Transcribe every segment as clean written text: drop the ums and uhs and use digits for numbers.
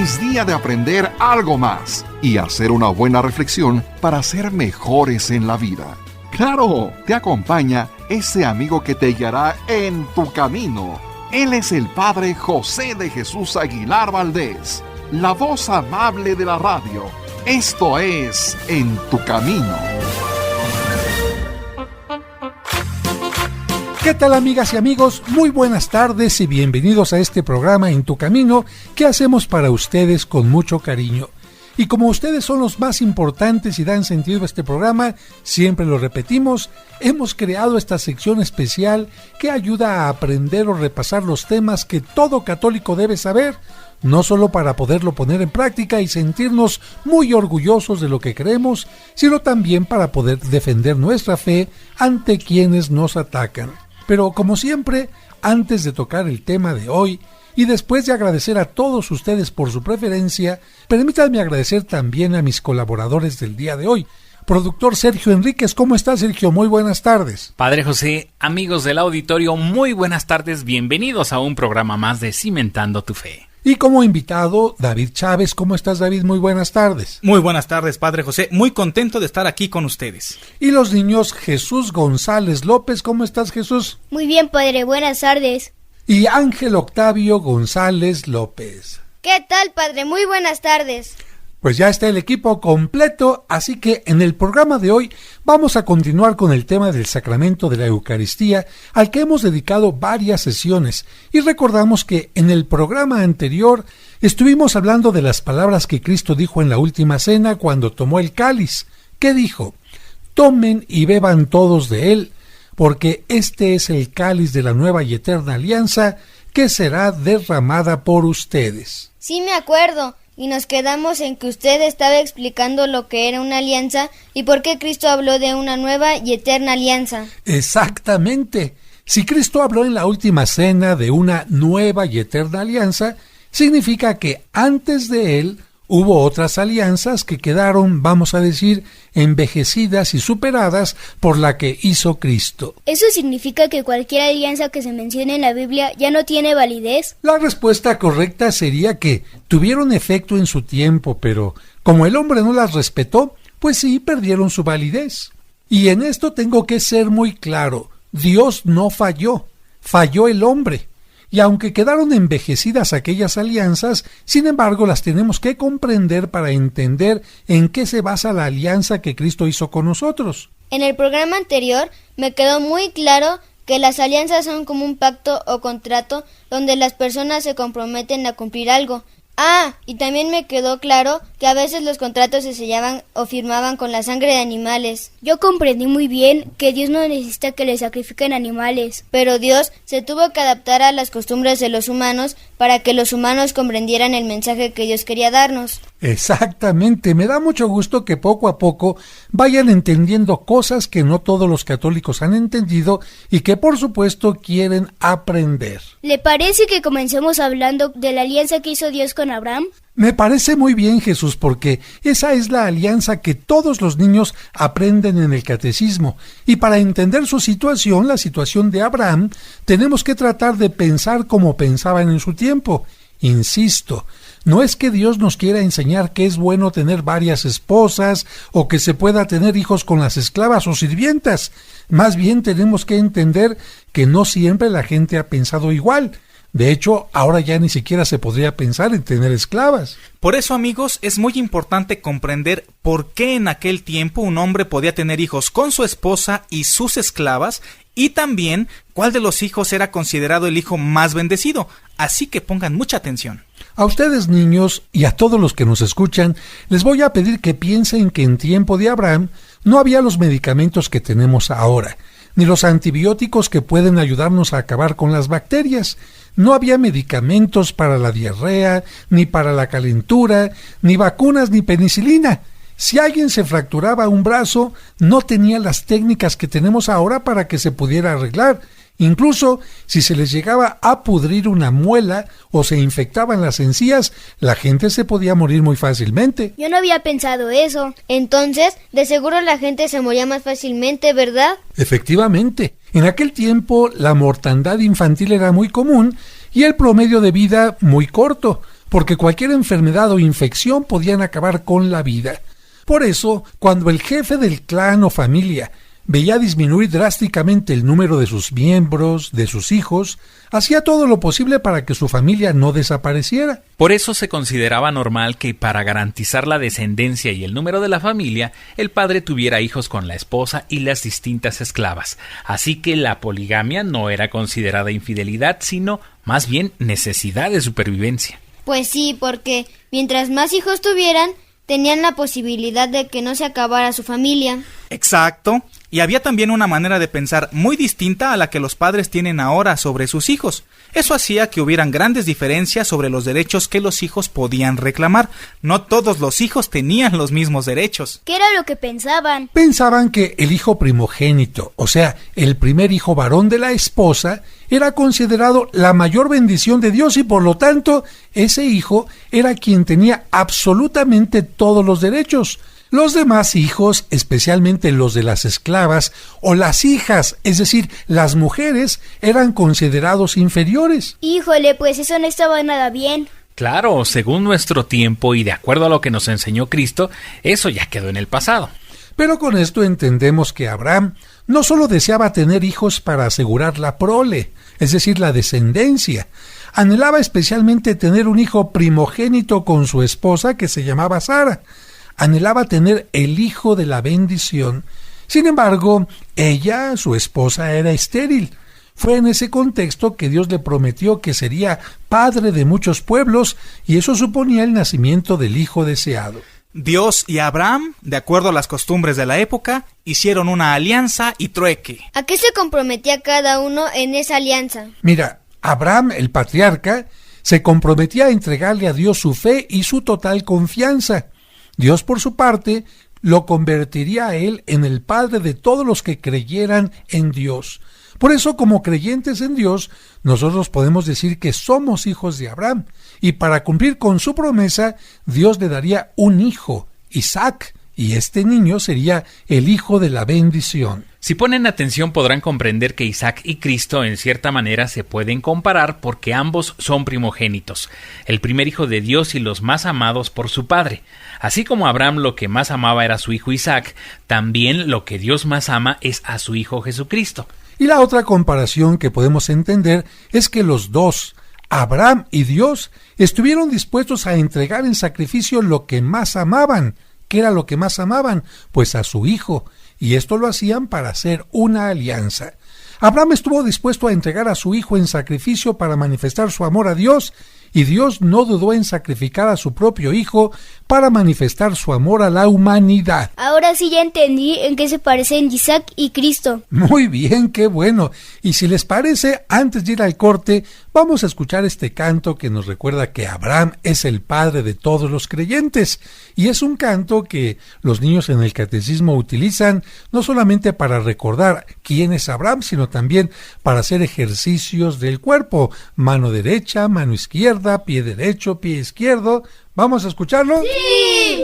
es día de aprender algo más y hacer una buena reflexión para ser mejores en la vida. ¡Claro! Te acompaña ese amigo que te guiará en tu camino. Él es el Padre José de Jesús Aguilar Valdés, la voz amable de la radio. Esto es En tu Camino. ¿Qué tal, amigas y amigos? Muy buenas tardes y bienvenidos a este programa En tu Camino que hacemos para ustedes con mucho cariño. Y como ustedes son los más importantes y dan sentido a este programa, siempre lo repetimos, hemos creado esta sección especial que ayuda a aprender o repasar los temas que todo católico debe saber, no solo para poderlo poner en práctica y sentirnos muy orgullosos de lo que creemos, sino también para poder defender nuestra fe ante quienes nos atacan. Pero como siempre, antes de tocar el tema de hoy, y después de agradecer a todos ustedes por su preferencia, permítanme agradecer también a mis colaboradores del día de hoy. Productor Sergio Enríquez, ¿cómo está, Sergio? Muy buenas tardes. Padre José, amigos del auditorio, muy buenas tardes, bienvenidos a un programa más de Cimentando tu Fe. Y como invitado, David Chávez. ¿Cómo estás, David? Muy buenas tardes. Muy buenas tardes, Padre José. Muy contento de estar aquí con ustedes. Y los niños, Jesús González López. ¿Cómo estás, Jesús? Muy bien, Padre. Buenas tardes. Y Ángel Octavio González López. ¿Qué tal, Padre? Muy buenas tardes. Pues ya está el equipo completo, así que en el programa de hoy vamos a continuar con el tema del sacramento de la Eucaristía, al que hemos dedicado varias sesiones, y recordamos que en el programa anterior estuvimos hablando de las palabras que Cristo dijo en la última cena cuando tomó el cáliz. ¿Qué dijo? Tomen y beban todos de él, porque este es el cáliz de la nueva y eterna alianza que será derramada por ustedes. Sí, me acuerdo. Y nos quedamos en que usted estaba explicando lo que era una alianza y por qué Cristo habló de una nueva y eterna alianza. Exactamente. Si Cristo habló en la última cena de una nueva y eterna alianza, significa que antes de él hubo otras alianzas que quedaron, vamos a decir, envejecidas y superadas por la que hizo Cristo. ¿Eso significa que cualquier alianza que se mencione en la Biblia ya no tiene validez? La respuesta correcta sería que tuvieron efecto en su tiempo, pero como el hombre no las respetó, pues sí, perdieron su validez. Y en esto tengo que ser muy claro, Dios no falló, falló el hombre. Y aunque quedaron envejecidas aquellas alianzas, sin embargo las tenemos que comprender para entender en qué se basa la alianza que Cristo hizo con nosotros. En el programa anterior me quedó muy claro que las alianzas son como un pacto o contrato donde las personas se comprometen a cumplir algo. Y también me quedó claro que a veces los contratos se sellaban o firmaban con la sangre de animales. Yo comprendí muy bien que Dios no necesita que le sacrifiquen animales, pero Dios se tuvo que adaptar a las costumbres de los humanos para que los humanos comprendieran el mensaje que Dios quería darnos. Exactamente, me da mucho gusto que poco a poco vayan entendiendo cosas que no todos los católicos han entendido y que por supuesto quieren aprender. ¿Le parece que comencemos hablando de la alianza que hizo Dios con Abraham? Me parece muy bien, Jesús, porque esa es la alianza que todos los niños aprenden en el catecismo. Y para entender su situación, la situación de Abraham, tenemos que tratar de pensar como pensaban en su tiempo. Insisto, no es que Dios nos quiera enseñar que es bueno tener varias esposas o que se pueda tener hijos con las esclavas o sirvientas. Más bien tenemos que entender que no siempre la gente ha pensado igual. De hecho, ahora ya ni siquiera se podría pensar en tener esclavas. Por eso, amigos, es muy importante comprender por qué en aquel tiempo un hombre podía tener hijos con su esposa y sus esclavas, y también cuál de los hijos era considerado el hijo más bendecido. Así que pongan mucha atención. A ustedes, niños, y a todos los que nos escuchan, les voy a pedir que piensen que en tiempo de Abraham no había los medicamentos que tenemos ahora, ni los antibióticos que pueden ayudarnos a acabar con las bacterias. No había medicamentos para la diarrea, ni para la calentura, ni vacunas, ni penicilina. Si alguien se fracturaba un brazo, no tenía las técnicas que tenemos ahora para que se pudiera arreglar. Incluso si se les llegaba a pudrir una muela o se infectaban las encías, la gente se podía morir muy fácilmente. Yo no había pensado eso. Entonces, de seguro la gente se moría más fácilmente, ¿verdad? Efectivamente. En aquel tiempo la mortandad infantil era muy común y el promedio de vida muy corto, porque cualquier enfermedad o infección podían acabar con la vida. Por eso, cuando el jefe del clan o familia veía disminuir drásticamente el número de sus miembros, de sus hijos, hacía todo lo posible para que su familia no desapareciera. Por eso se consideraba normal que para garantizar la descendencia y el número de la familia, el padre tuviera hijos con la esposa y las distintas esclavas. Así que la poligamia no era considerada infidelidad, sino más bien necesidad de supervivencia. Pues sí, porque mientras más hijos tuvieran, tenían la posibilidad de que no se acabara su familia. Exacto. Y había también una manera de pensar muy distinta a la que los padres tienen ahora sobre sus hijos. Eso hacía que hubieran grandes diferencias sobre los derechos que los hijos podían reclamar. No todos los hijos tenían los mismos derechos. ¿Qué era lo que pensaban? Pensaban que el hijo primogénito, o sea, el primer hijo varón de la esposa, era considerado la mayor bendición de Dios y por lo tanto ese hijo era quien tenía absolutamente todos los derechos. Los demás hijos, especialmente los de las esclavas o las hijas, es decir, las mujeres, eran considerados inferiores. Híjole, pues eso no estaba nada bien. Claro, según nuestro tiempo y de acuerdo a lo que nos enseñó Cristo, eso ya quedó en el pasado. Pero con esto entendemos que Abraham no solo deseaba tener hijos para asegurar la prole, es decir, la descendencia. Anhelaba especialmente tener un hijo primogénito con su esposa que se llamaba Sara. Anhelaba tener el hijo de la bendición. Sin embargo, ella, su esposa, era estéril. Fue en ese contexto que Dios le prometió que sería padre de muchos pueblos, y eso suponía el nacimiento del hijo deseado. Dios y Abraham, de acuerdo a las costumbres de la época, hicieron una alianza y trueque. ¿A qué se comprometía cada uno en esa alianza? Mira, Abraham, el patriarca, se comprometía a entregarle a Dios su fe y su total confianza. Dios, por su parte, lo convertiría a él en el padre de todos los que creyeran en Dios. Por eso, como creyentes en Dios, nosotros podemos decir que somos hijos de Abraham, y para cumplir con su promesa, Dios le daría un hijo, Isaac, y este niño sería el hijo de la bendición. Si ponen atención podrán comprender que Isaac y Cristo en cierta manera se pueden comparar porque ambos son primogénitos, el primer hijo de Dios y los más amados por su padre. Así como Abraham lo que más amaba era a su hijo Isaac, también lo que Dios más ama es a su hijo Jesucristo. Y la otra comparación que podemos entender es que los dos, Abraham y Dios, estuvieron dispuestos a entregar en sacrificio lo que más amaban. ¿Qué era lo que más amaban? Pues a su hijo. Y esto lo hacían para hacer una alianza. Abraham estuvo dispuesto a entregar a su hijo en sacrificio para manifestar su amor a Dios, y Dios no dudó en sacrificar a su propio hijo para manifestar su amor a la humanidad. Ahora sí ya entendí en qué se parecen Isaac y Cristo. Muy bien, qué bueno. Y si les parece, antes de ir al corte, vamos a escuchar este canto que nos recuerda que Abraham es el padre de todos los creyentes. Y es un canto que los niños en el catecismo utilizan no solamente para recordar quién es Abraham, sino también para hacer ejercicios del cuerpo. Mano derecha, mano izquierda, pie derecho, pie izquierdo. ¿Vamos a escucharlo? ¡Sí!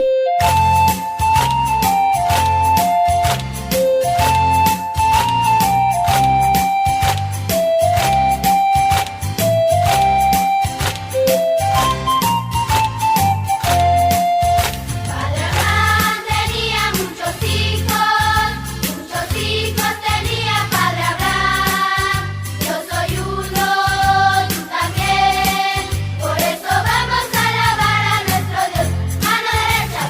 Por eso vamos a alabar a nuestro Dios. Mano derecha,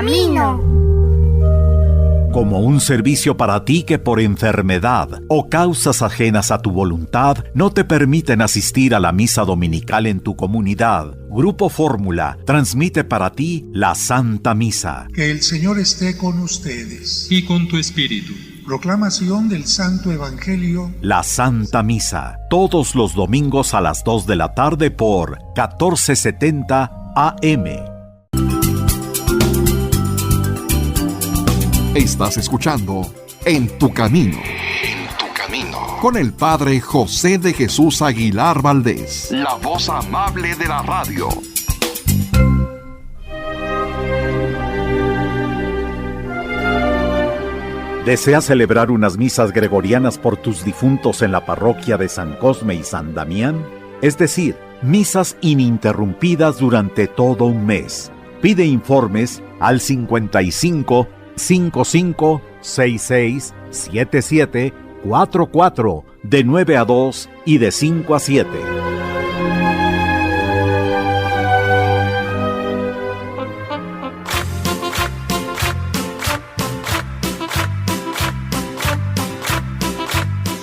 camino. Como un servicio para ti que por enfermedad o causas ajenas a tu voluntad no te permiten asistir a la misa dominical en tu comunidad, Grupo Fórmula transmite para ti la Santa Misa. Que el Señor esté con ustedes. Y con tu espíritu. Proclamación del Santo Evangelio. La Santa Misa, todos los domingos a las 2 de la tarde por 1470 AM. Estás escuchando En tu Camino. En tu Camino. Con el Padre José de Jesús Aguilar Valdés. La voz amable de la radio. ¿Deseas celebrar unas misas gregorianas por tus difuntos en la parroquia de San Cosme y San Damián? Es decir, misas ininterrumpidas durante todo un mes. Pide informes al 55 55 66 77 44 de 9 a 2 y de 5 a 7.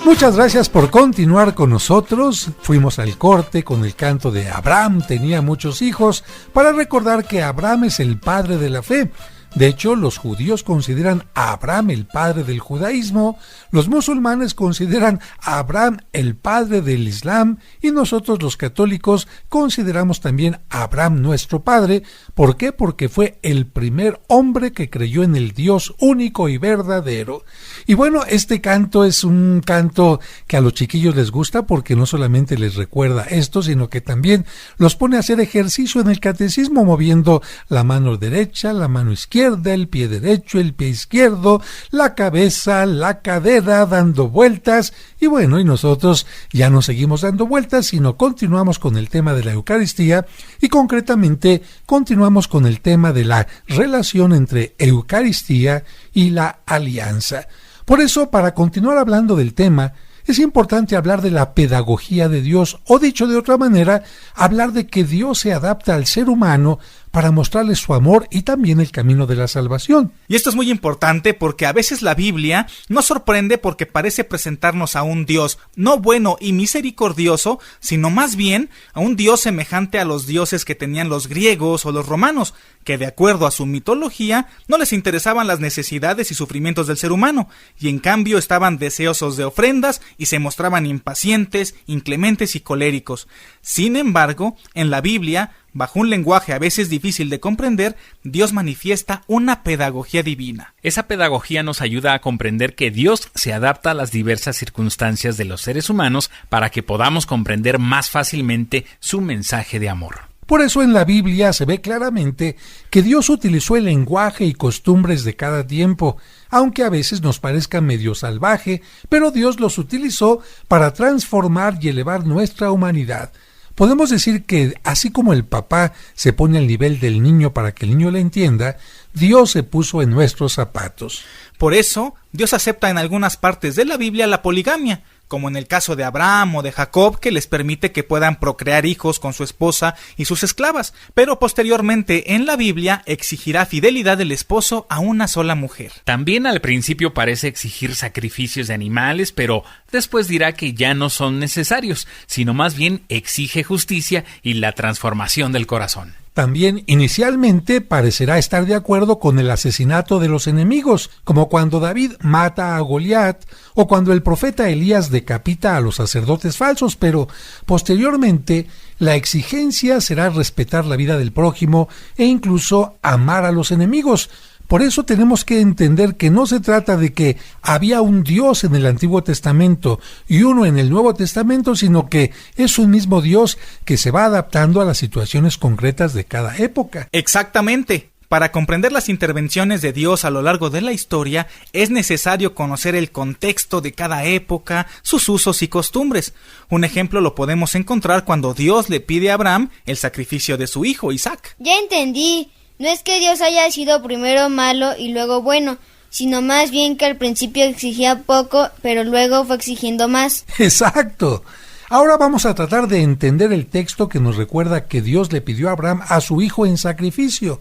Muchas gracias por continuar con nosotros. Fuimos al corte con el canto de Abraham tenía muchos hijos, para recordar que Abraham es el padre de la fe. De hecho, los judíos consideran a Abraham el padre del judaísmo, los musulmanes consideran a Abraham el padre del Islam y nosotros los católicos consideramos también a Abraham nuestro padre. ¿Por qué? Porque fue el primer hombre que creyó en el Dios único y verdadero. Y bueno, este canto es un canto que a los chiquillos les gusta porque no solamente les recuerda esto, sino que también los pone a hacer ejercicio en el catecismo, moviendo la mano derecha, la mano izquierda, el pie derecho, el pie izquierdo, la cabeza, la cadera, dando vueltas. Y bueno, y nosotros ya no seguimos dando vueltas, sino continuamos con el tema de la Eucaristía y concretamente continuamos con el tema de la relación entre Eucaristía y la alianza. Por eso, para continuar hablando del tema, es importante hablar de la pedagogía de Dios, o dicho de otra manera, hablar de que Dios se adapta al ser humano para mostrarle su amor y también el camino de la salvación. Y esto es muy importante porque a veces la Biblia nos sorprende porque parece presentarnos a un Dios no bueno y misericordioso, sino más bien a un Dios semejante a los dioses que tenían los griegos o los romanos, que de acuerdo a su mitología no les interesaban las necesidades y sufrimientos del ser humano, y en cambio estaban deseosos de ofrendas y se mostraban impacientes, inclementes y coléricos. Sin embargo, en la Biblia, bajo un lenguaje a veces difícil de comprender, Dios manifiesta una pedagogía divina. Esa pedagogía nos ayuda a comprender que Dios se adapta a las diversas circunstancias de los seres humanos para que podamos comprender más fácilmente su mensaje de amor. Por eso en la Biblia se ve claramente que Dios utilizó el lenguaje y costumbres de cada tiempo, aunque a veces nos parezca medio salvaje, pero Dios los utilizó para transformar y elevar nuestra humanidad. Podemos decir que así como el papá se pone al nivel del niño para que el niño le entienda, Dios se puso en nuestros zapatos. Por eso, Dios acepta en algunas partes de la Biblia la poligamia, como en el caso de Abraham o de Jacob, que les permite que puedan procrear hijos con su esposa y sus esclavas, pero posteriormente en la Biblia exigirá fidelidad del esposo a una sola mujer. También al principio parece exigir sacrificios de animales, pero después dirá que ya no son necesarios, sino más bien exige justicia y la transformación del corazón. También inicialmente parecerá estar de acuerdo con el asesinato de los enemigos, como cuando David mata a Goliat o cuando el profeta Elías decapita a los sacerdotes falsos, pero posteriormente la exigencia será respetar la vida del prójimo e incluso amar a los enemigos. Por eso tenemos que entender que no se trata de que había un Dios en el Antiguo Testamento y uno en el Nuevo Testamento, sino que es un mismo Dios que se va adaptando a las situaciones concretas de cada época. Exactamente. Para comprender las intervenciones de Dios a lo largo de la historia, es necesario conocer el contexto de cada época, sus usos y costumbres. Un ejemplo lo podemos encontrar cuando Dios le pide a Abraham el sacrificio de su hijo Isaac. Ya entendí. No es que Dios haya sido primero malo y luego bueno, sino más bien que al principio exigía poco, pero luego fue exigiendo más. ¡Exacto! Ahora vamos a tratar de entender el texto que nos recuerda que Dios le pidió a Abraham a su hijo en sacrificio.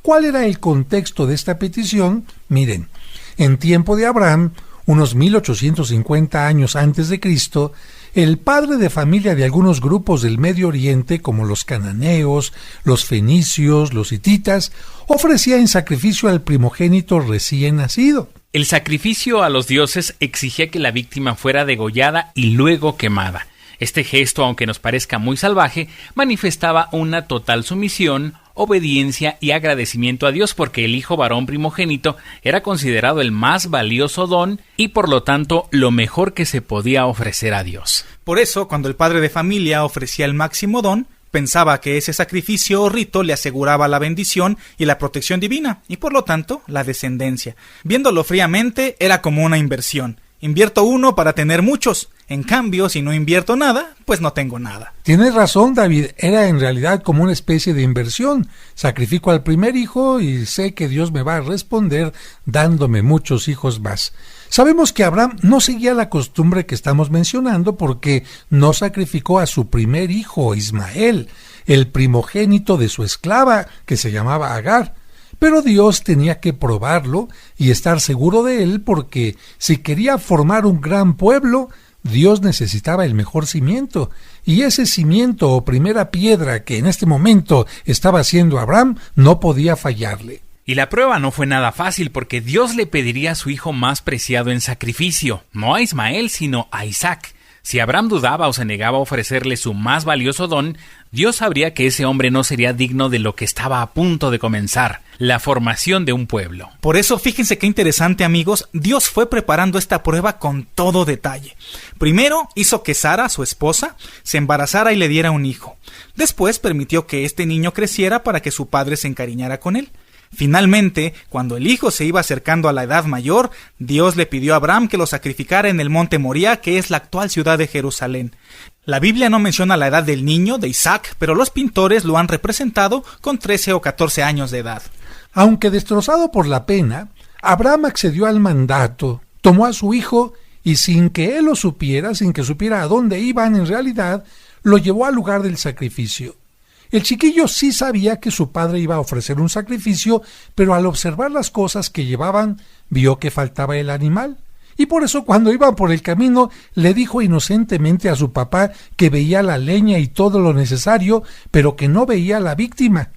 ¿Cuál era el contexto de esta petición? Miren, en tiempo de Abraham, unos 1850 años antes de Cristo, el padre de familia de algunos grupos del Medio Oriente, como los cananeos, los fenicios, los hititas, ofrecía en sacrificio al primogénito recién nacido. El sacrificio a los dioses exigía que la víctima fuera degollada y luego quemada. Este gesto, aunque nos parezca muy salvaje, manifestaba una total sumisión, obediencia y agradecimiento a Dios, porque el hijo varón primogénito era considerado el más valioso don y por lo tanto lo mejor que se podía ofrecer a Dios. Por eso, cuando el padre de familia ofrecía el máximo don, pensaba que ese sacrificio o rito le aseguraba la bendición y la protección divina, y por lo tanto la descendencia. Viéndolo fríamente, era como una inversión. Invierto uno para tener muchos. En cambio, si no invierto nada, pues no tengo nada. Tienes razón, David. Era en realidad como una especie de inversión. Sacrifico al primer hijo y sé que Dios me va a responder dándome muchos hijos más. Sabemos que Abraham no seguía la costumbre que estamos mencionando porque no sacrificó a su primer hijo, Ismael, el primogénito de su esclava, que se llamaba Agar. Pero Dios tenía que probarlo y estar seguro de él porque si quería formar un gran pueblo, Dios necesitaba el mejor cimiento, y ese cimiento o primera piedra que en este momento estaba haciendo Abraham no podía fallarle. Y la prueba no fue nada fácil porque Dios le pediría a su hijo más preciado en sacrificio, no a Ismael sino a Isaac. Si Abraham dudaba o se negaba a ofrecerle su más valioso don, Dios sabría que ese hombre no sería digno de lo que estaba a punto de comenzar, la formación de un pueblo. Por eso, fíjense qué interesante, amigos, Dios fue preparando esta prueba con todo detalle. Primero hizo que Sara, su esposa, se embarazara y le diera un hijo. Después permitió que este niño creciera para que su padre se encariñara con él. Finalmente, cuando el hijo se iba acercando a la edad mayor, Dios le pidió a Abraham que lo sacrificara en el monte Moría, que es la actual ciudad de Jerusalén. La Biblia no menciona la edad del niño, de Isaac, pero los pintores lo han representado con 13 o 14 años de edad. Aunque destrozado por la pena, Abraham accedió al mandato, tomó a su hijo y sin que él lo supiera, sin que supiera a dónde iban en realidad, lo llevó al lugar del sacrificio. El chiquillo sí sabía que su padre iba a ofrecer un sacrificio, pero al observar las cosas que llevaban, vio que faltaba el animal. Y por eso cuando iban por el camino, le dijo inocentemente a su papá que veía la leña y todo lo necesario, pero que no veía la víctima.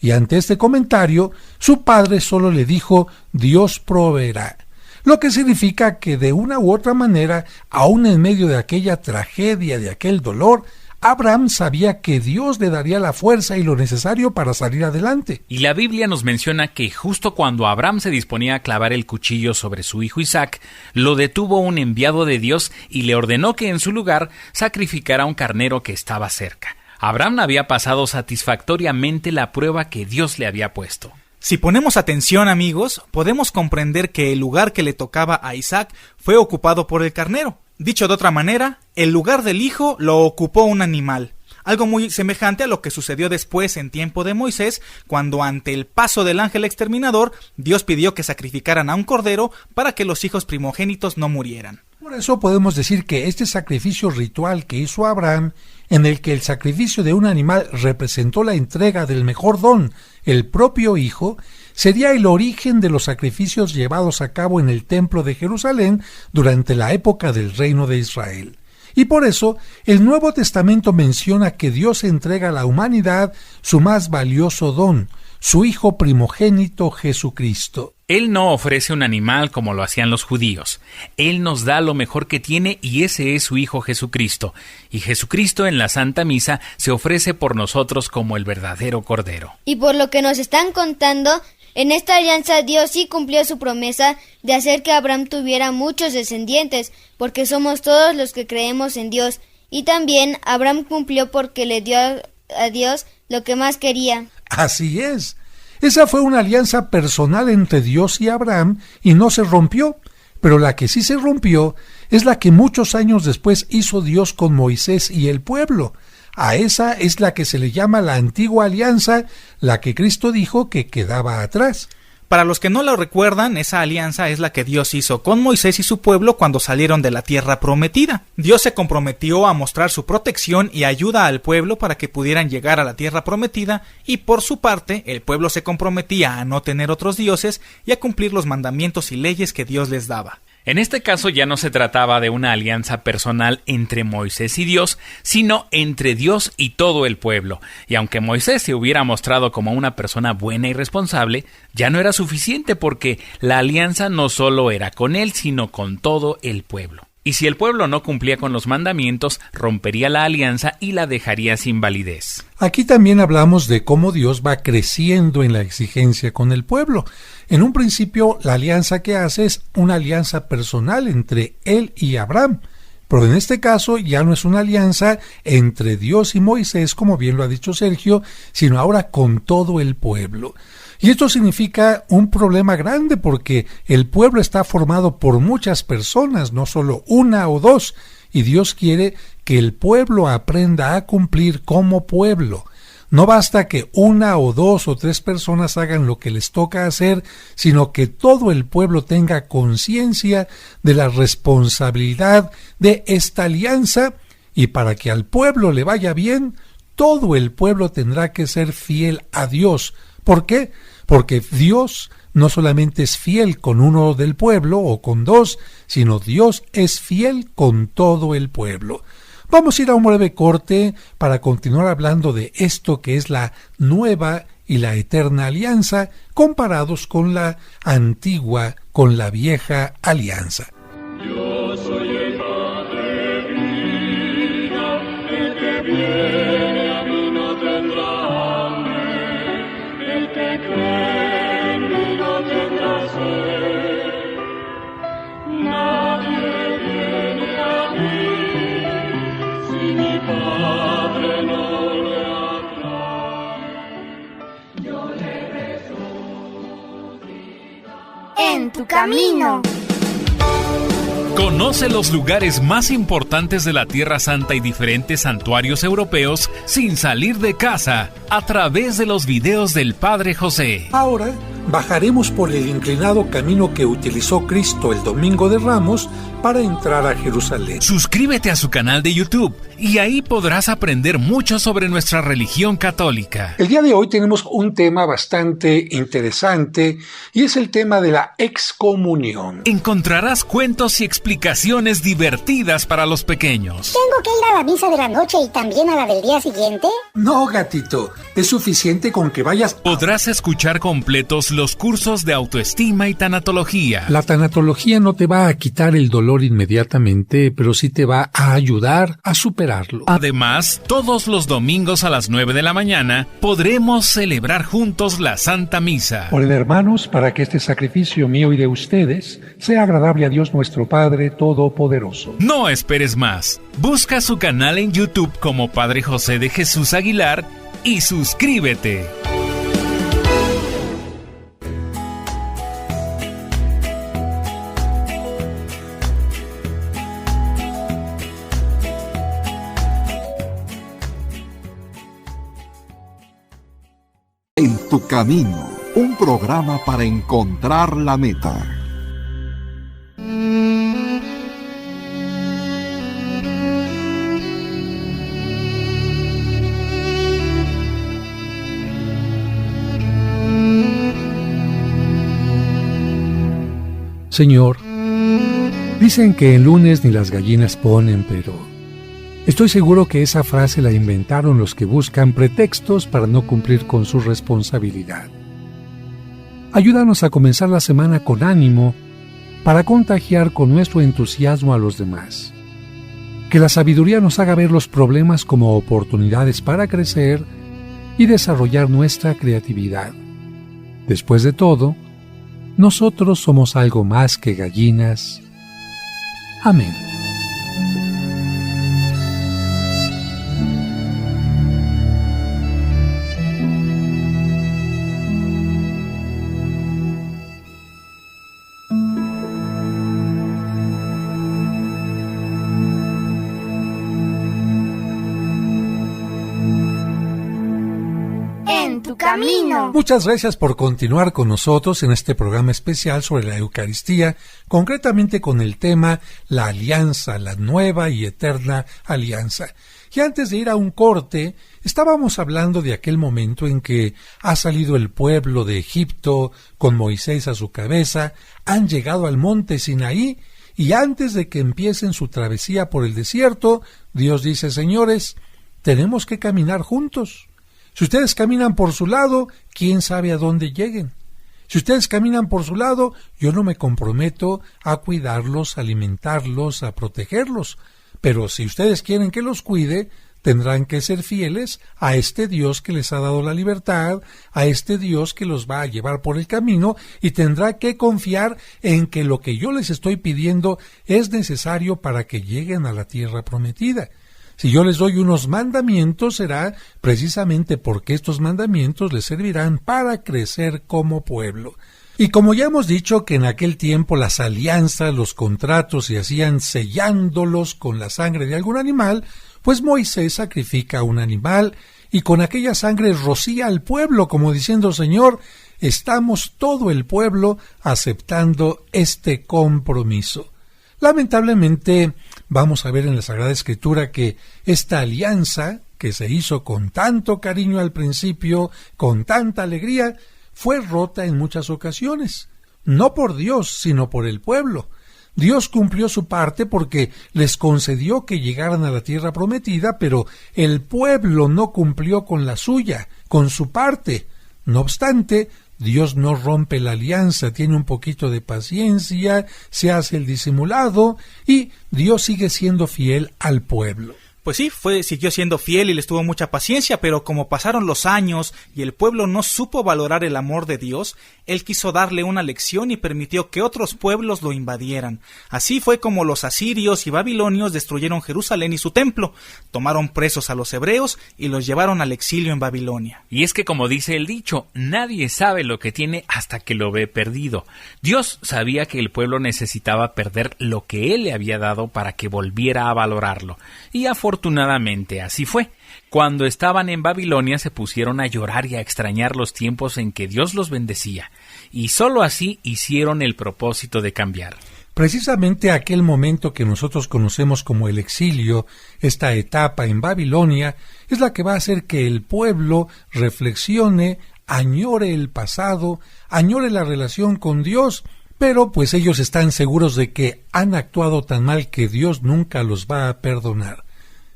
Y ante este comentario, su padre solo le dijo, Dios proveerá. Lo que significa que de una u otra manera, aún en medio de aquella tragedia, de aquel dolor, Abraham sabía que Dios le daría la fuerza y lo necesario para salir adelante. Y la Biblia nos menciona que justo cuando Abraham se disponía a clavar el cuchillo sobre su hijo Isaac, lo detuvo un enviado de Dios y le ordenó que en su lugar sacrificara un carnero que estaba cerca. Abraham había pasado satisfactoriamente la prueba que Dios le había puesto. Si ponemos atención, amigos, podemos comprender que el lugar que le tocaba a Isaac fue ocupado por el carnero. Dicho de otra manera, el lugar del hijo lo ocupó un animal. Algo muy semejante a lo que sucedió después en tiempo de Moisés, cuando ante el paso del ángel exterminador, Dios pidió que sacrificaran a un cordero para que los hijos primogénitos no murieran. Por eso podemos decir que este sacrificio ritual que hizo Abraham, en el que el sacrificio de un animal representó la entrega del mejor don, el propio hijo, sería el origen de los sacrificios llevados a cabo en el templo de Jerusalén durante la época del reino de Israel. Y por eso, el Nuevo Testamento menciona que Dios entrega a la humanidad su más valioso don, su Hijo primogénito Jesucristo. Él no ofrece un animal como lo hacían los judíos. Él nos da lo mejor que tiene y ese es su Hijo Jesucristo. Y Jesucristo en la Santa Misa se ofrece por nosotros como el verdadero Cordero. Y por lo que nos están contando, en esta alianza Dios sí cumplió su promesa de hacer que Abraham tuviera muchos descendientes, porque somos todos los que creemos en Dios. Y también Abraham cumplió porque le dio a Dios lo que más quería. Así es. Esa fue una alianza personal entre Dios y Abraham y no se rompió, pero la que sí se rompió es la que muchos años después hizo Dios con Moisés y el pueblo. A esa es la que se le llama la antigua alianza, la que Cristo dijo que quedaba atrás. Para los que no lo recuerdan, esa alianza es la que Dios hizo con Moisés y su pueblo cuando salieron de la tierra prometida. Dios se comprometió a mostrar su protección y ayuda al pueblo para que pudieran llegar a la tierra prometida, y por su parte, el pueblo se comprometía a no tener otros dioses y a cumplir los mandamientos y leyes que Dios les daba. En este caso ya no se trataba de una alianza personal entre Moisés y Dios, sino entre Dios y todo el pueblo. Y aunque Moisés se hubiera mostrado como una persona buena y responsable, ya no era suficiente porque la alianza no solo era con él, sino con todo el pueblo. Y si el pueblo no cumplía con los mandamientos, rompería la alianza y la dejaría sin validez. Aquí también hablamos de cómo Dios va creciendo en la exigencia con el pueblo. En un principio, la alianza que hace es una alianza personal entre él y Abraham. Pero en este caso ya no es una alianza entre Dios y Moisés, como bien lo ha dicho Sergio, sino ahora con todo el pueblo. Y esto significa un problema grande porque el pueblo está formado por muchas personas, no solo una o dos, y Dios quiere que el pueblo aprenda a cumplir como pueblo. No basta que una o dos o tres personas hagan lo que les toca hacer, sino que todo el pueblo tenga conciencia de la responsabilidad de esta alianza, y para que al pueblo le vaya bien, todo el pueblo tendrá que ser fiel a Dios. ¿Por qué? Porque Dios no solamente es fiel con uno del pueblo o con dos, sino Dios es fiel con todo el pueblo. Vamos a ir a un breve corte para continuar hablando de esto que es la nueva y la eterna alianza, comparados con la antigua, con la vieja alianza. Yo soy el pan de vida, el que viene a mí no tendrá hambre, el que cree en mí no tendrá sed. Nadie viene a mí si mi Padre no le atrae. Yo le resucitaré En tu camino. Conoce los lugares más importantes de la Tierra Santa y diferentes santuarios europeos sin salir de casa a través de los videos del Padre José. Ahora bajaremos por el inclinado camino que utilizó Cristo el Domingo de Ramos para entrar a Jerusalén. Suscríbete a su canal de YouTube y ahí podrás aprender mucho sobre nuestra religión católica. El día de hoy tenemos un tema bastante interesante y es el tema de la excomunión. Encontrarás cuentos y explicaciones divertidas para los pequeños. ¿Tengo que ir a la misa de la noche y también a la del día siguiente? No, gatito, es suficiente con que vayas. Podrás escuchar completos los cursos de autoestima y tanatología. La tanatología no te va a quitar el dolor inmediatamente, pero sí te va a ayudar a superarlo. Además, todos los domingos a las 9 de la mañana podremos celebrar juntos la Santa Misa. Oren, hermanos, para que este sacrificio mío y de ustedes sea agradable a Dios nuestro Padre Todopoderoso. No esperes más. Busca su canal en YouTube como Padre José de Jesús Aguilar y suscríbete. En tu camino, un programa para encontrar la meta. Señor, dicen que el lunes ni las gallinas ponen, pero estoy seguro que esa frase la inventaron los que buscan pretextos para no cumplir con su responsabilidad. Ayúdanos a comenzar la semana con ánimo para contagiar con nuestro entusiasmo a los demás. Que la sabiduría nos haga ver los problemas como oportunidades para crecer y desarrollar nuestra creatividad. Después de todo, nosotros somos algo más que gallinas. Amén. En tu camino. Muchas gracias por continuar con nosotros en este programa especial sobre la Eucaristía, concretamente con el tema La Alianza, la nueva y eterna alianza. Y antes de ir a un corte, estábamos hablando de aquel momento en que ha salido el pueblo de Egipto con Moisés a su cabeza, han llegado al monte Sinaí, y antes de que empiecen su travesía por el desierto, Dios dice: señores, tenemos que caminar juntos. Si ustedes caminan por su lado, ¿quién sabe a dónde lleguen? Si ustedes caminan por su lado, yo no me comprometo a cuidarlos, a alimentarlos, a protegerlos. Pero si ustedes quieren que los cuide, tendrán que ser fieles a este Dios que les ha dado la libertad, a este Dios que los va a llevar por el camino, y tendrá que confiar en que lo que yo les estoy pidiendo es necesario para que lleguen a la tierra prometida. Si yo les doy unos mandamientos, será precisamente porque estos mandamientos les servirán para crecer como pueblo. Y como ya hemos dicho que en aquel tiempo las alianzas, los contratos se hacían sellándolos con la sangre de algún animal, pues Moisés sacrifica un animal y con aquella sangre rocía al pueblo, como diciendo: Señor, estamos todo el pueblo aceptando este compromiso. Lamentablemente, vamos a ver en la Sagrada Escritura que esta alianza, que se hizo con tanto cariño al principio, con tanta alegría, fue rota en muchas ocasiones, no por Dios, sino por el pueblo. Dios cumplió su parte porque les concedió que llegaran a la tierra prometida, pero el pueblo no cumplió con la suya, con su parte. No obstante, Dios no rompe la alianza, tiene un poquito de paciencia, se hace el disimulado y Dios sigue siendo fiel al pueblo. Pues sí, siguió siendo fiel y les tuvo mucha paciencia, pero como pasaron los años y el pueblo no supo valorar el amor de Dios, Él quiso darle una lección y permitió que otros pueblos lo invadieran. Así fue como los asirios y babilonios destruyeron Jerusalén y su templo, tomaron presos a los hebreos y los llevaron al exilio en Babilonia. Y es que, como dice el dicho, nadie sabe lo que tiene hasta que lo ve perdido. Dios sabía que el pueblo necesitaba perder lo que Él le había dado para que volviera a valorarlo, y afortunadamente así fue. Cuando estaban en Babilonia se pusieron a llorar y a extrañar los tiempos en que Dios los bendecía, y sólo así hicieron el propósito de cambiar. Precisamente aquel momento que nosotros conocemos como el exilio, esta etapa en Babilonia, es la que va a hacer que el pueblo reflexione, añore el pasado, añore la relación con Dios, pero pues ellos están seguros de que han actuado tan mal que Dios nunca los va a perdonar.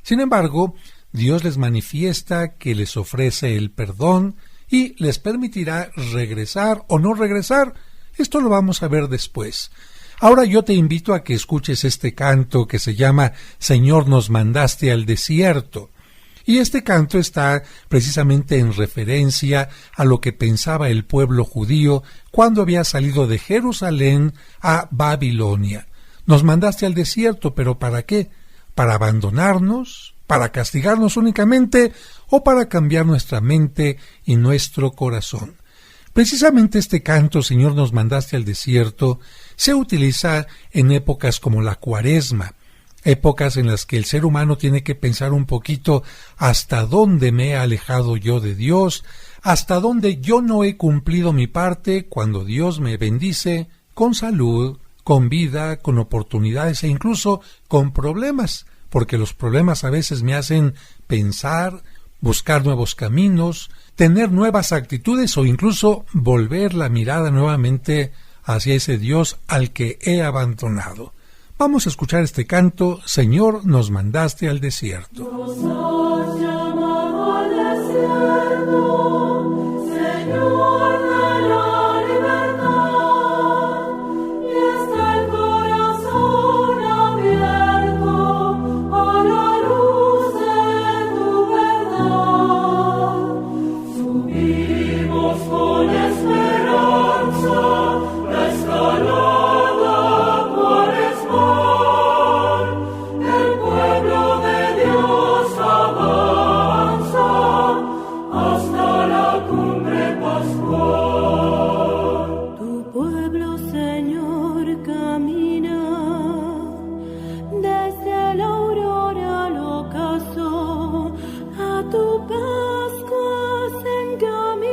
Sin embargo, Dios les manifiesta que les ofrece el perdón y les permitirá regresar o no regresar. Esto lo vamos a ver después. Ahora yo te invito a que escuches este canto que se llama Señor, nos mandaste al desierto. Y este canto está precisamente en referencia a lo que pensaba el pueblo judío cuando había salido de Jerusalén a Babilonia. Nos mandaste al desierto, ¿pero para qué? ¿Para abandonarnos? ¿Para castigarnos únicamente? ¿O para cambiar nuestra mente y nuestro corazón? Precisamente este canto, Señor, nos mandaste al desierto, se utiliza en épocas como la Cuaresma, épocas en las que el ser humano tiene que pensar un poquito hasta dónde me he alejado yo de Dios, hasta dónde yo no he cumplido mi parte cuando Dios me bendice con salud, con vida, con oportunidades e incluso con problemas, porque los problemas a veces me hacen pensar, buscar nuevos caminos, tener nuevas actitudes o incluso volver la mirada nuevamente hacia ese Dios al que he abandonado. Vamos a escuchar este canto, Señor, nos mandaste al desierto. Nos has llamado al desierto, Señor de la libertad, y está el corazón abierto a la luz de tu verdad. Subimos con esperanza la escalada. Pascua se encamina.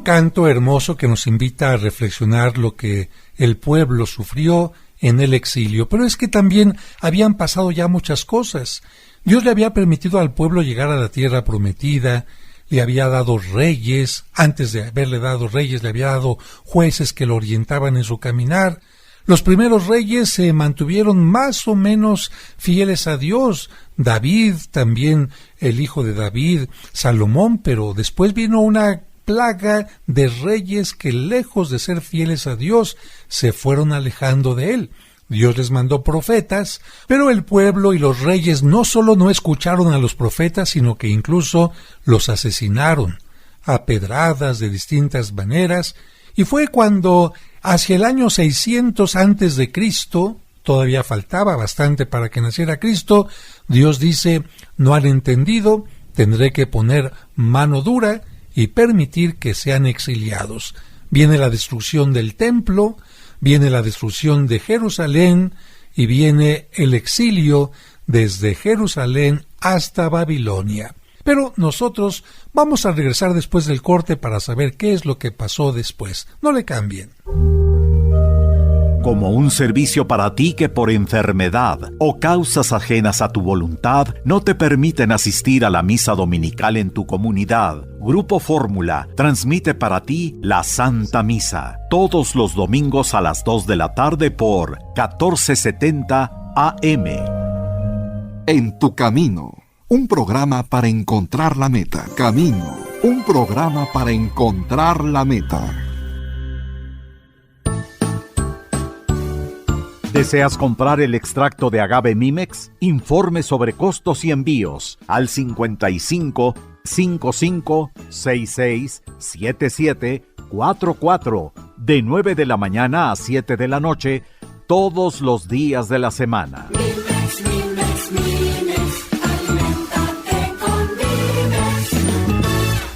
Canto hermoso que nos invita a reflexionar lo que el pueblo sufrió en el exilio, pero es que también habían pasado ya muchas cosas. Dios le había permitido al pueblo llegar a la tierra prometida, le había dado reyes, antes de haberle dado reyes le había dado jueces que lo orientaban en su caminar. Los primeros reyes se mantuvieron más o menos fieles a Dios, David, también el hijo de David, Salomón, pero después vino una plaga de reyes que, lejos de ser fieles a Dios, se fueron alejando de él. Dios les mandó profetas, pero el pueblo y los reyes no solo no escucharon a los profetas, sino que incluso los asesinaron a pedradas de distintas maneras, y fue cuando, hacia el año 600 antes de Cristo, todavía faltaba bastante para que naciera Cristo, Dios dice: no han entendido, tendré que poner mano dura y permitir que sean exiliados. Viene la destrucción del templo, viene la destrucción de Jerusalén y viene el exilio desde Jerusalén hasta Babilonia. Pero nosotros vamos a regresar después del corte para saber qué es lo que pasó después. No le cambien. como un servicio para ti que por enfermedad o causas ajenas a tu voluntad no te permiten asistir a la misa dominical en tu comunidad, Grupo Fórmula transmite para ti la Santa Misa todos los domingos a las 2 de la tarde por 1470 AM. En tu camino, un programa para encontrar la meta. Camino, un programa para encontrar la meta. ¿Deseas comprar el extracto de agave Mimex? Informe sobre costos y envíos al 55 55 66 77 44 de 9 de la mañana a 7 de la noche todos los días de la semana. Mimex, Mimex, Mimex, aliméntate con Mimex.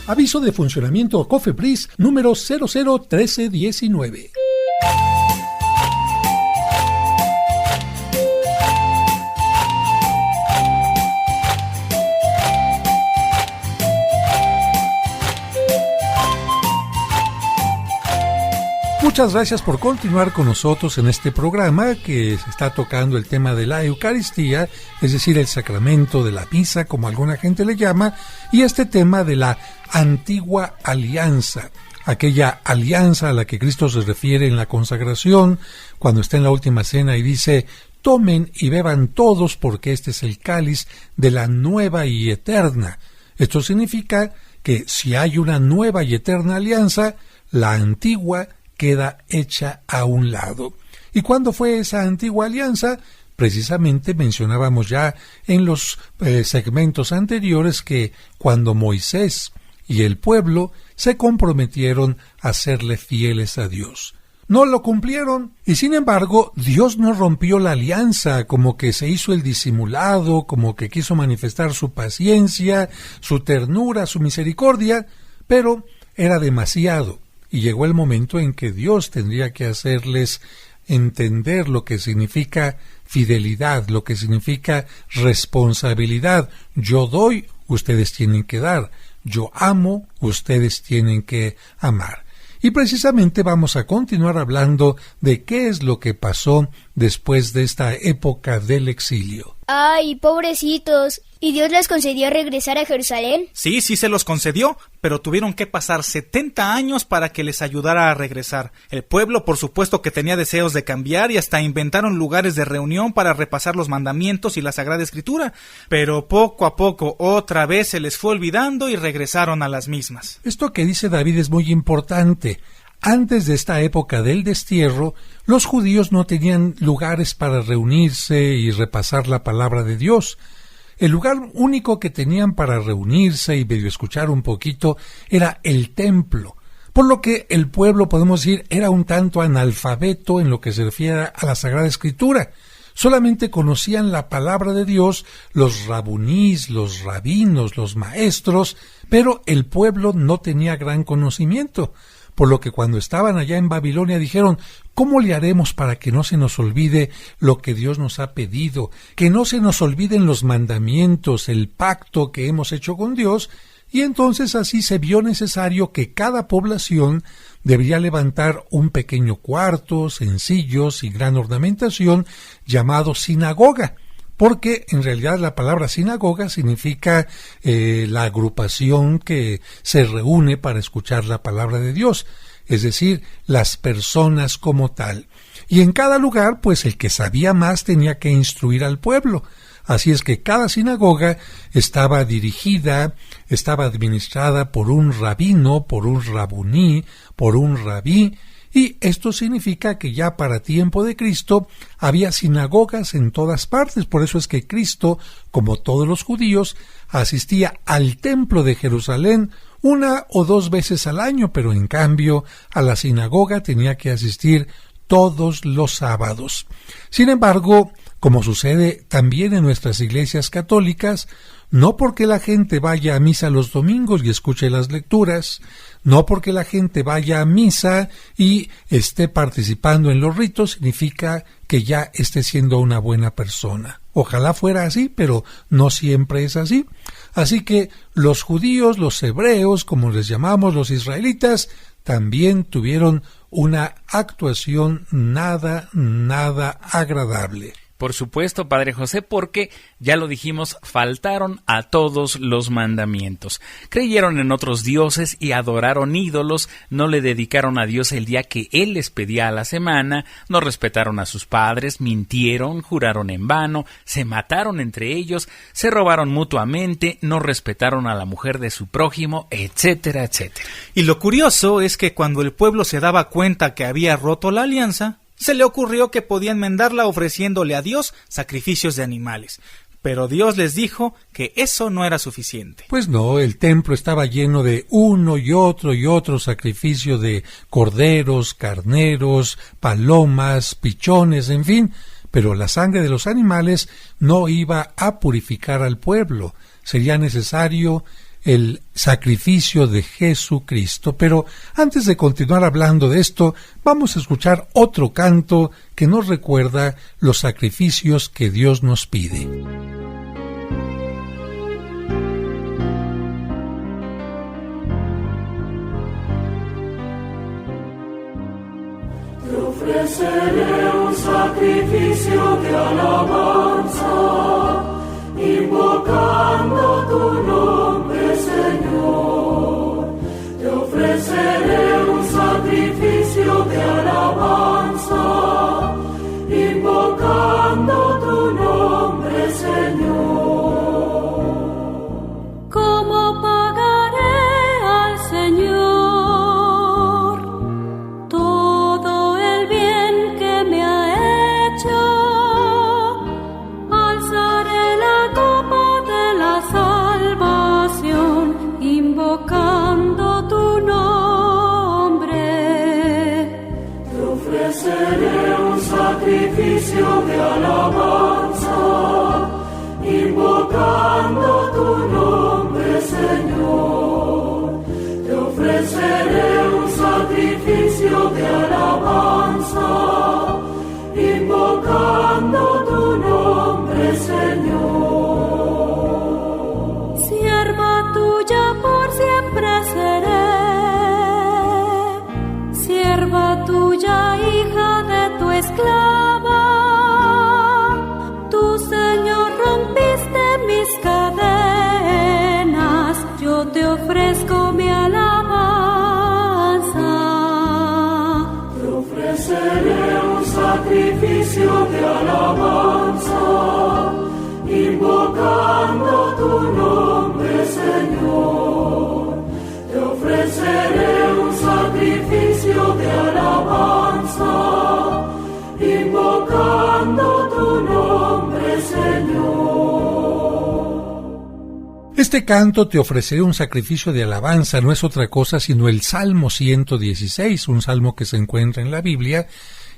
Aviso de funcionamiento COFEPRIS número 001319. Muchas gracias por continuar con nosotros en este programa que se está tocando el tema de la Eucaristía, es decir, el sacramento de la misa, como alguna gente le llama, y este tema de la antigua alianza, aquella alianza a la que Cristo se refiere en la consagración, cuando está en la última cena y dice: tomen y beban todos porque este es el cáliz de la nueva y eterna. Esto significa que si hay una nueva y eterna alianza, la antigua queda hecha a un lado. ¿Y cuándo fue esa antigua alianza? Precisamente mencionábamos ya en los segmentos anteriores que cuando Moisés y el pueblo se comprometieron a serle fieles a Dios. No lo cumplieron y sin embargo Dios no rompió la alianza, como que se hizo el disimulado, como que quiso manifestar su paciencia, su ternura, su misericordia, pero era demasiado. Y llegó el momento en que Dios tendría que hacerles entender lo que significa fidelidad, lo que significa responsabilidad. Yo doy, ustedes tienen que dar. Yo amo, ustedes tienen que amar. Y precisamente vamos a continuar hablando de qué es lo que pasó después de esta época del exilio. ¡Ay, pobrecitos! ¿Y Dios les concedió regresar a Jerusalén? Sí, sí se los concedió, pero tuvieron que pasar 70 años para que les ayudara a regresar. El pueblo, por supuesto, que tenía deseos de cambiar y hasta inventaron lugares de reunión para repasar los mandamientos y la Sagrada Escritura, pero poco a poco otra vez se les fue olvidando y regresaron a las mismas. Esto que dice David es muy importante. Antes de esta época del destierro, los judíos no tenían lugares para reunirse y repasar la palabra de Dios. El lugar único que tenían para reunirse y medio escuchar un poquito era el templo, por lo que el pueblo, podemos decir, era un tanto analfabeto en lo que se refiere a la Sagrada Escritura. Solamente conocían la palabra de Dios los rabunís, los rabinos, los maestros, pero el pueblo no tenía gran conocimiento. Por lo que cuando estaban allá en Babilonia dijeron: ¿cómo le haremos para que no se nos olvide lo que Dios nos ha pedido? Que no se nos olviden los mandamientos, el pacto que hemos hecho con Dios. Y entonces así se vio necesario que cada población debería levantar un pequeño cuarto, sencillo, sin gran ornamentación, llamado sinagoga. Porque en realidad la palabra sinagoga significa la agrupación que se reúne para escuchar la palabra de Dios, es decir, las personas como tal. Y en cada lugar, pues el que sabía más tenía que instruir al pueblo. Así es que cada sinagoga estaba dirigida, estaba administrada por un rabino, por un rabuní, por un rabí, y esto significa que ya para tiempo de Cristo había sinagogas en todas partes. Por eso es que Cristo, como todos los judíos, asistía al templo de Jerusalén 1 o 2 veces al año, pero en cambio a la sinagoga tenía que asistir todos los sábados. Sin embargo, como sucede también en nuestras iglesias católicas, no porque la gente vaya a misa los domingos y escuche las lecturas, no porque la gente vaya a misa y esté participando en los ritos, significa que ya esté siendo una buena persona. Ojalá fuera así, pero no siempre es así. Así que los judíos, los hebreos, como les llamamos los israelitas, también tuvieron una actuación nada agradable. Por supuesto, Padre José, porque, ya lo dijimos, faltaron a todos los mandamientos. Creyeron en otros dioses y adoraron ídolos, no le dedicaron a Dios el día que Él les pedía a la semana, no respetaron a sus padres, mintieron, juraron en vano, se mataron entre ellos, se robaron mutuamente, no respetaron a la mujer de su prójimo, etcétera, etcétera. Y lo curioso es que cuando el pueblo se daba cuenta que había roto la alianza, se le ocurrió que podían enmendarla ofreciéndole a Dios sacrificios de animales. Pero Dios les dijo que eso no era suficiente. Pues no, el templo estaba lleno de uno y otro sacrificio de corderos, carneros, palomas, pichones, en fin, pero la sangre de los animales no iba a purificar al pueblo. Sería necesario el sacrificio de Jesucristo. Pero antes de continuar hablando de esto, vamos a escuchar otro canto que nos recuerda los sacrificios que Dios nos pide. Te ofreceré un sacrificio de alabanza, invocando tu nombre, Señor. Te ofreceré un sacrificio de alabanza, invocando tu nombre, Señor. ¿Cómo pagaré al Señor todo el bien que me ha hecho? Invocando tu nombre, te ofreceré un sacrificio de alabanza, invocando tu nombre, Señor. Te ofreceré un sacrificio de alabanza, invocando tu nombre, Señor. Sierva tuya por siempre seré, sierva tuya, hija de tu esclava. Tú, Señor, rompiste mis cadenas, yo te ofrezco mi alabanza. Te ofreceré un sacrificio de alabanza, invocando tu nombre, Señor. Te ofreceré un sacrificio de alabanza, invocando tu nombre, Señor. Este canto, Te ofreceré un sacrificio de alabanza, no es otra cosa sino el Salmo 116, un salmo que se encuentra en la Biblia.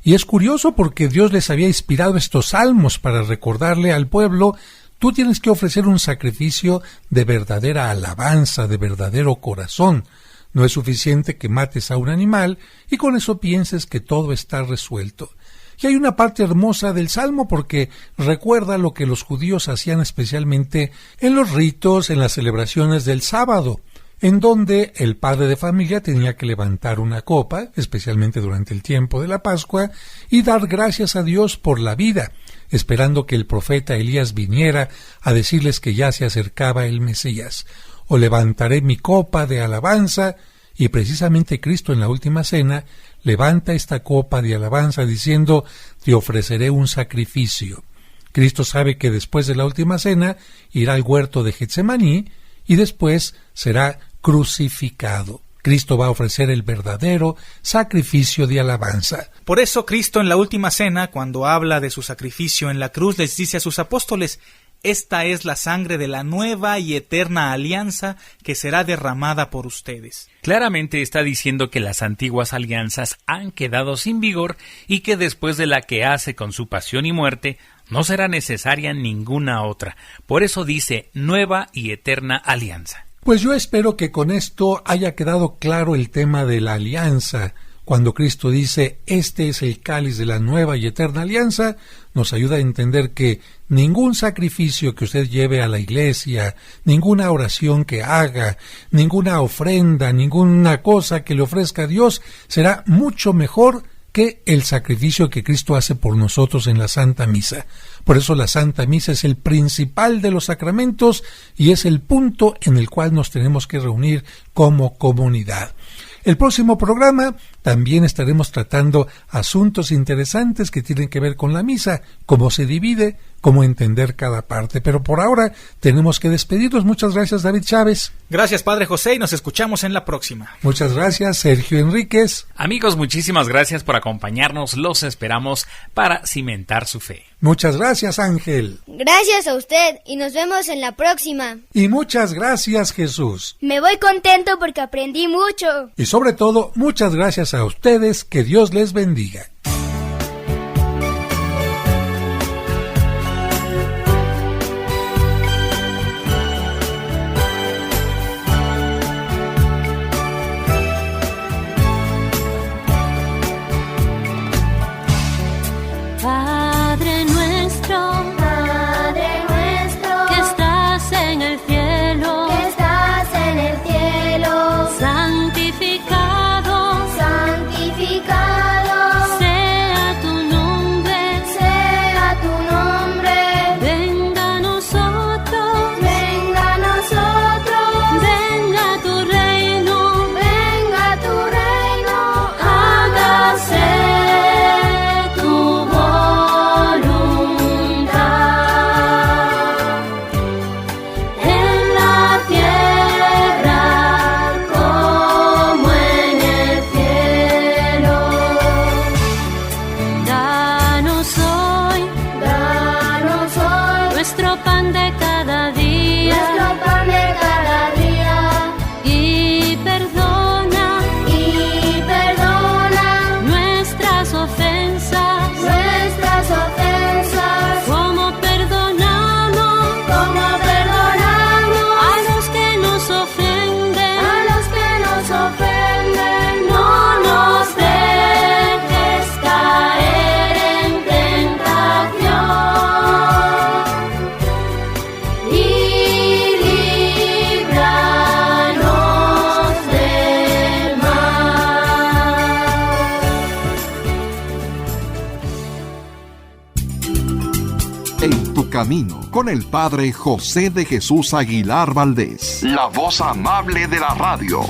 Y es curioso porque Dios les había inspirado estos salmos para recordarle al pueblo: tú tienes que ofrecer un sacrificio de verdadera alabanza, de verdadero corazón. No es suficiente que mates a un animal y con eso pienses que todo está resuelto. Y hay una parte hermosa del salmo porque recuerda lo que los judíos hacían especialmente en los ritos, en las celebraciones del sábado, en donde el padre de familia tenía que levantar una copa, especialmente durante el tiempo de la Pascua, y dar gracias a Dios por la vida, esperando que el profeta Elías viniera a decirles que ya se acercaba el Mesías. O levantaré mi copa de alabanza, y precisamente Cristo en la última cena levanta esta copa de alabanza diciendo: te ofreceré un sacrificio. Cristo sabe que después de la última cena irá al huerto de Getsemaní y después será crucificado. Cristo va a ofrecer el verdadero sacrificio de alabanza. Por eso Cristo en la última cena, cuando habla de su sacrificio en la cruz, les dice a sus apóstoles: esta es la sangre de la nueva y eterna alianza que será derramada por ustedes. Claramente está diciendo que las antiguas alianzas han quedado sin vigor y que después de la que hace con su pasión y muerte, no será necesaria ninguna otra. Por eso dice nueva y eterna alianza. Pues yo espero que con esto haya quedado claro el tema de la alianza. Cuando Cristo dice: este es el cáliz de la nueva y eterna alianza, nos ayuda a entender que ningún sacrificio que usted lleve a la iglesia, ninguna oración que haga, ninguna ofrenda, ninguna cosa que le ofrezca a Dios será mucho mejor que el sacrificio que Cristo hace por nosotros en la Santa Misa. Por eso la Santa Misa es el principal de los sacramentos y es el punto en el cual nos tenemos que reunir como comunidad. El próximo programa también estaremos tratando asuntos interesantes que tienen que ver con la misa, cómo se divide, cómo entender cada parte. Pero por ahora tenemos que despedirnos. Muchas gracias, David Chávez. Gracias, Padre José, y nos escuchamos en la próxima. Muchas gracias, Sergio Enríquez. Amigos, muchísimas gracias por acompañarnos. Los esperamos para cimentar su fe. Muchas gracias, Ángel. Gracias a usted y nos vemos en la próxima. Y muchas gracias, Jesús. Me voy contento porque aprendí mucho. Y sobre todo, muchas gracias a ustedes. Que Dios les bendiga. Padre nuestro, que estás en el cielo, santificado, sea tu nombre, venga a nosotros, venga tu reino, hágase tu voluntad en la tierra como en el cielo. Danos hoy nuestro pan de cada día, y perdona nuestras ofensas, como perdonamos a los que nos ofenden, no nos dejes caer en tentación, y líbranos del mal. En tu camino, con el Padre José de Jesús Aguilar Valdés, la voz amable de la radio.